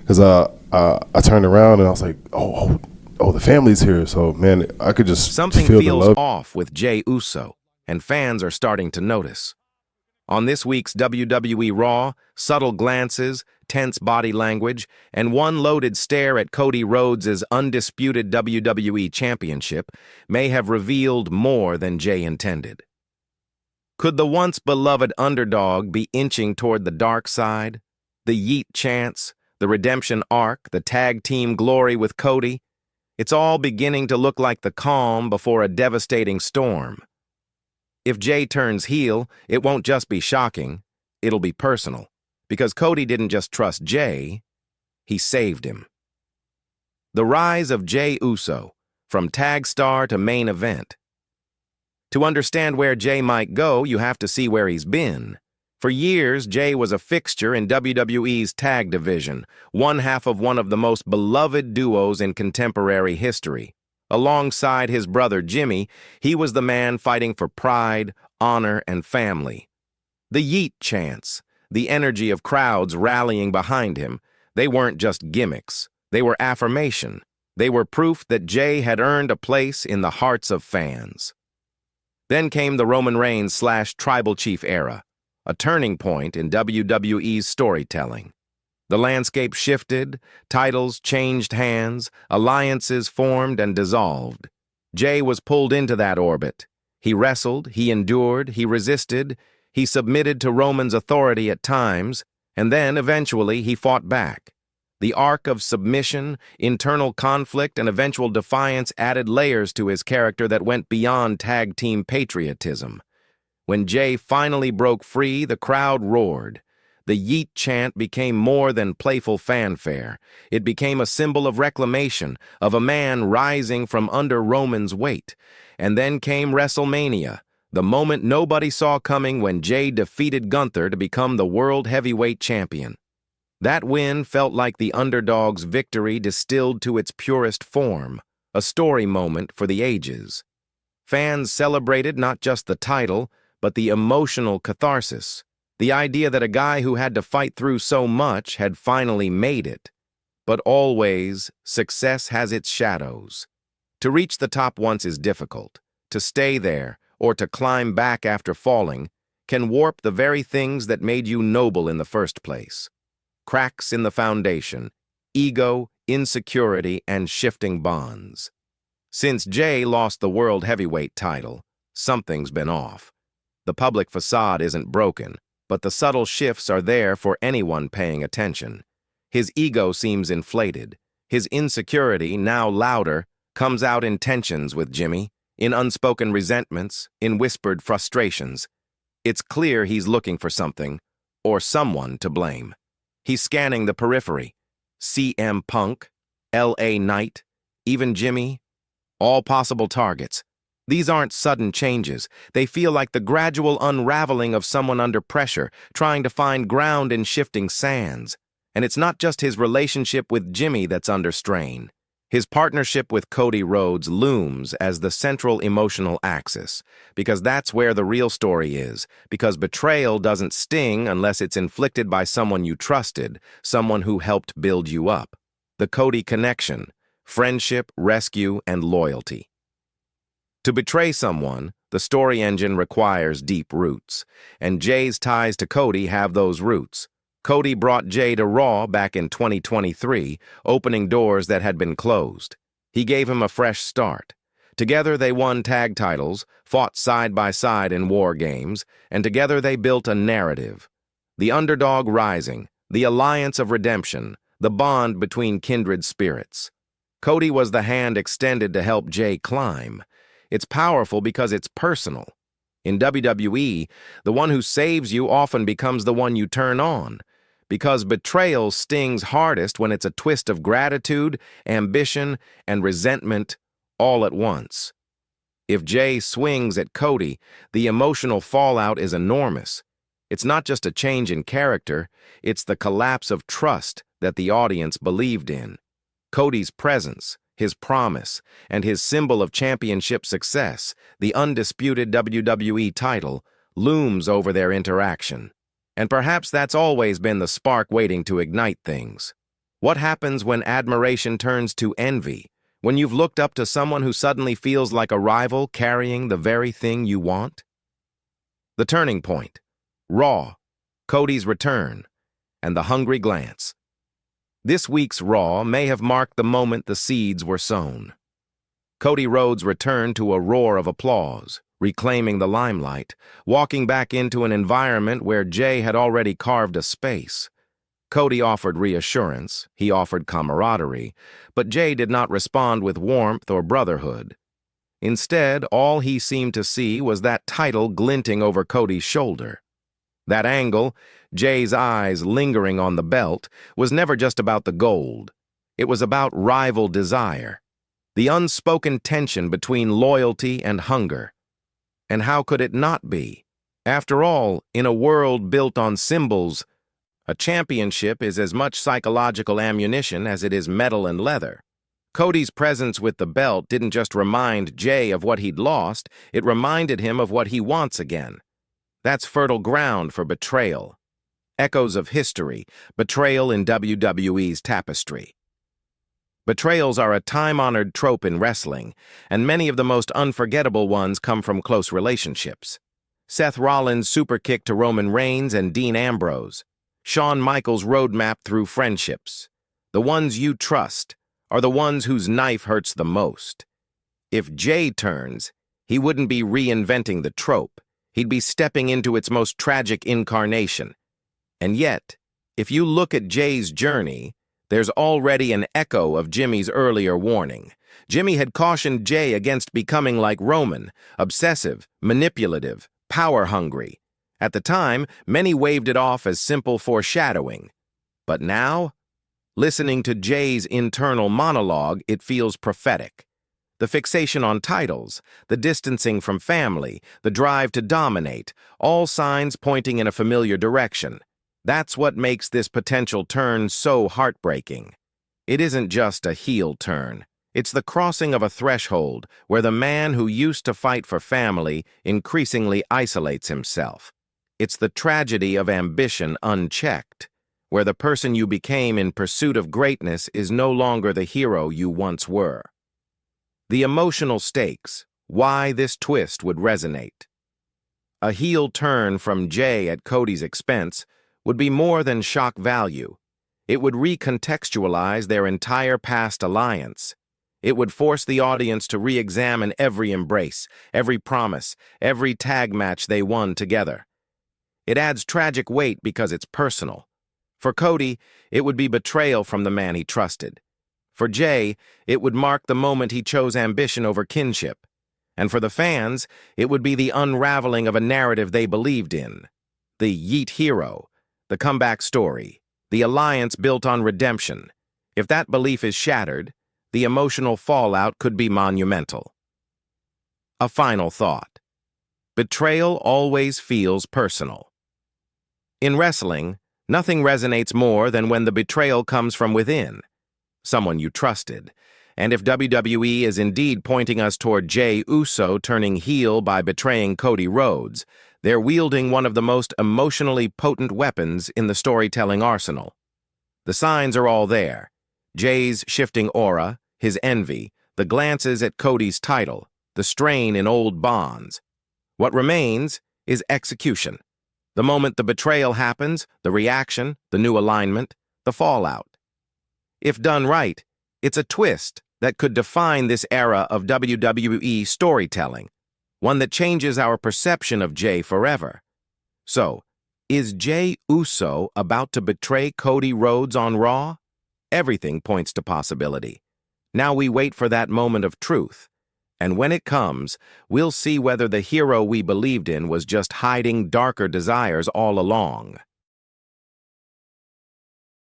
because I turned around and I was like, oh, the family's here. So man, I could just Something feel the feels love. off with Jey Uso, and fans are starting to notice. On this week's WWE Raw, subtle glances, tense body language, and one loaded stare at Cody Rhodes' undisputed WWE Championship may have revealed more than Jey intended. Could the once beloved underdog be inching toward the dark side? The Yeet chants, the redemption arc, the tag team glory with Cody? It's all beginning to look like the calm before a devastating storm. If Jey turns heel, it won't just be shocking, it'll be personal. Because Cody didn't just trust Jey, he saved him. The rise of Jey Uso, from tag star to main event. To understand where Jey might go, you have to see where he's been. For years, Jey was a fixture in WWE's tag division, one half of one of the most beloved duos in contemporary history. Alongside his brother Jimmy, he was the man fighting for pride, honor, and family. The Yeet chants, the energy of crowds rallying behind him, they weren't just gimmicks. They were affirmation. They were proof that Jey had earned a place in the hearts of fans. Then came the Roman Reigns/Tribal Chief era, a turning point in WWE's storytelling. The landscape shifted, titles changed hands, alliances formed and dissolved. Jey was pulled into that orbit. He wrestled, he endured, he resisted, he submitted to Roman's authority at times, and then, eventually, he fought back. The arc of submission, internal conflict, and eventual defiance added layers to his character that went beyond tag team patriotism. When Jey finally broke free, the crowd roared. The Yeet chant became more than playful fanfare. It became a symbol of reclamation, of a man rising from under Roman's weight. And then came WrestleMania, the moment nobody saw coming when Jey defeated Gunther to become the World Heavyweight Champion. That win felt like the underdog's victory distilled to its purest form, a story moment for the ages. Fans celebrated not just the title, but the emotional catharsis. The idea that a guy who had to fight through so much had finally made it. But always, success has its shadows. To reach the top once is difficult. To stay there, or to climb back after falling, can warp the very things that made you noble in the first place. Cracks in the foundation, ego, insecurity, and shifting bonds. Since Jey lost the World Heavyweight title, something's been off. The public facade isn't broken, but the subtle shifts are there for anyone paying attention. His ego seems inflated. His insecurity, now louder, comes out in tensions with Jimmy, in unspoken resentments, in whispered frustrations. It's clear he's looking for something, or someone to blame. He's scanning the periphery. CM Punk, LA Knight, even Jimmy, all possible targets. These aren't sudden changes. They feel like the gradual unraveling of someone under pressure, trying to find ground in shifting sands. And it's not just his relationship with Jimmy that's under strain. His partnership with Cody Rhodes looms as the central emotional axis, because that's where the real story is, because betrayal doesn't sting unless it's inflicted by someone you trusted, someone who helped build you up. The Cody connection, friendship, rescue, and loyalty. To betray someone, the story engine requires deep roots, and Jey's ties to Cody have those roots. Cody brought Jey to Raw back in 2023, opening doors that had been closed. He gave him a fresh start. Together they won tag titles, fought side by side in war games, and together they built a narrative. The underdog rising, the alliance of redemption, the bond between kindred spirits. Cody was the hand extended to help Jey climb. It's powerful because it's personal. In WWE, the one who saves you often becomes the one you turn on, because betrayal stings hardest when it's a twist of gratitude, ambition, and resentment all at once. If Jey swings at Cody, the emotional fallout is enormous. It's not just a change in character, it's the collapse of trust that the audience believed in. Cody's presence, his promise, and his symbol of championship success, the undisputed WWE title, looms over their interaction. And perhaps that's always been the spark waiting to ignite things. What happens when admiration turns to envy? When you've looked up to someone who suddenly feels like a rival carrying the very thing you want? The turning point. Raw. Cody's return. And the hungry glance. This week's Raw may have marked the moment the seeds were sown. Cody Rhodes returned to a roar of applause, reclaiming the limelight, walking back into an environment where Jey had already carved a space. Cody offered reassurance, he offered camaraderie, but Jey did not respond with warmth or brotherhood. Instead, all he seemed to see was that title glinting over Cody's shoulder. That angle, Jey's eyes lingering on the belt, was never just about the gold. It was about rival desire, the unspoken tension between loyalty and hunger. And how could it not be? After all, in a world built on symbols, a championship is as much psychological ammunition as it is metal and leather. Cody's presence with the belt didn't just remind Jey of what he'd lost, it reminded him of what he wants again. That's fertile ground for betrayal. Echoes of history, betrayal in WWE's tapestry. Betrayals are a time-honored trope in wrestling, and many of the most unforgettable ones come from close relationships. Seth Rollins' superkick to Roman Reigns and Dean Ambrose. Shawn Michaels' roadmap through friendships. The ones you trust are the ones whose knife hurts the most. If Jey turns, he wouldn't be reinventing the trope. He'd be stepping into its most tragic incarnation. And yet, if you look at Jey's journey, there's already an echo of Jimmy's earlier warning. Jimmy had cautioned Jey against becoming like Roman, obsessive, manipulative, power-hungry. At the time, many waved it off as simple foreshadowing. But now, listening to Jey's internal monologue, it feels prophetic. The fixation on titles, the distancing from family, the drive to dominate, all signs pointing in a familiar direction. That's what makes this potential turn so heartbreaking. It isn't just a heel turn. It's the crossing of a threshold where the man who used to fight for family increasingly isolates himself. It's the tragedy of ambition unchecked, where the person you became in pursuit of greatness is no longer the hero you once were. The emotional stakes, why this twist would resonate. A heel turn from Jey at Cody's expense would be more than shock value. It would recontextualize their entire past alliance. It would force the audience to re-examine every embrace, every promise, every tag match they won together. It adds tragic weight because it's personal. For Cody, it would be betrayal from the man he trusted. For Jey, it would mark the moment he chose ambition over kinship. And for the fans, it would be the unraveling of a narrative they believed in. The Yeet hero, the comeback story, the alliance built on redemption. If that belief is shattered, the emotional fallout could be monumental. A final thought. Betrayal always feels personal. In wrestling, nothing resonates more than when the betrayal comes from within, someone you trusted. And if WWE is indeed pointing us toward Jey Uso turning heel by betraying Cody Rhodes, they're wielding one of the most emotionally potent weapons in the storytelling arsenal. The signs are all there. Jey's shifting aura, his envy, the glances at Cody's title, the strain in old bonds. What remains is execution. The moment the betrayal happens, the reaction, the new alignment, the fallout. If done right, it's a twist that could define this era of WWE storytelling, one that changes our perception of Jey forever. So, is Jey Uso about to betray Cody Rhodes on Raw? Everything points to possibility. Now we wait for that moment of truth. And when it comes, we'll see whether the hero we believed in was just hiding darker desires all along.